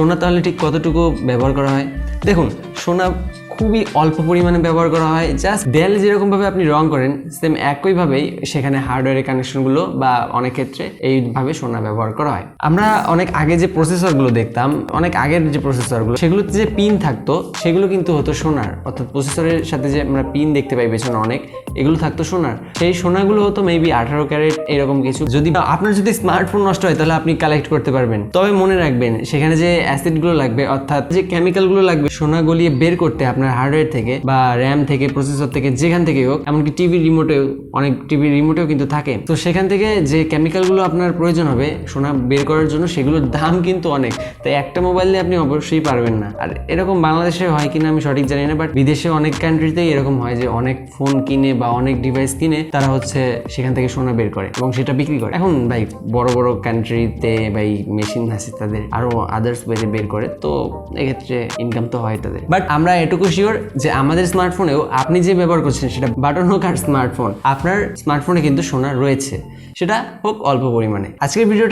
সোনা তাহলে ঠিক কতটুকু ব্যবহার করা হয়? দেখুন, সোনা খুবই অল্প পরিমাণে ব্যবহার করা হয়। জাস্ট দেয়ালে যেরকমভাবে আপনি রং করেন সেম একইভাবেই সেখানে হার্ডওয়্যারের কানেকশনগুলো বা অনেক ক্ষেত্রে এইভাবে সোনা ব্যবহার করা হয়। আমরা অনেক আগে যে প্রসেসরগুলো দেখতাম, অনেক আগের যে প্রসেসরগুলো, সেগুলোতে যে পিন থাকতো সেগুলো কিন্তু হতো সোনার, অর্থাৎ প্রসেসরের সাথে যে আমরা পিন দেখতে পাই পেছনে অনেক, এগুলো থাকতো সোনার। সেই সোনাগুলো হতো মেবি 18 ক্যারেট এরকম কিছু। যদি আপনার যদি স্মার্টফোন নষ্ট হয় তাহলে আপনি কালেক্ট করতে পারবেন। তবে মনে রাখবেন সেখানে যে অ্যাসিডগুলো লাগবে, অর্থাৎ যে কেমিক্যালগুলো লাগবে সোনা গলিয়ে বের করতে আপনার হার্ডওয়্যার থেকে বা র্যাম থেকে, প্রসেসর থেকে, যেখান থেকে হোক, এমনকি টিভি রিমোটেও, অনেক টিভি রিমোটেও কিন্তু থাকে। তো সেখান থেকে যে কেমিক্যালগুলো আপনার প্রয়োজন হবে সোনা বের করার জন্য, সেগুলোর দাম কিন্তু অনেক। তাই একটা মোবাইল দিয়ে আপনি অবশ্যই পারবেন না। আর এরকম বাংলাদেশে হয় কিনা আমি সঠিক জানি না, বাট বিদেশে অনেক কান্ট্রিতেই এরকম হয় যে অনেক ফোন কিনে বা অনেক ডিভাইস কিনে তারা হচ্ছে সেখান থেকে সোনা বের করে এবং সেটা বিক্রি করে। এখন ভাই বড় বড় কান্ট্রিতে ভাই মেশিন আছে তাদের, আরো আদার্স ওয়েতে বের করে, তো এক্ষেত্রে ইনকাম তো হয় তাদের। বাট আমরা এটুকু শিওর যে আমাদের স্মার্টফোনেও আপনি যে ব্যবহার করছেন সেটা বাটন হোক আর স্মার্টফোন, আপনার স্মার্টফোনে কিন্তু সোনা রয়েছে, সেটা হোক অল্প পরিমাণে। আজকের ভিডিওটা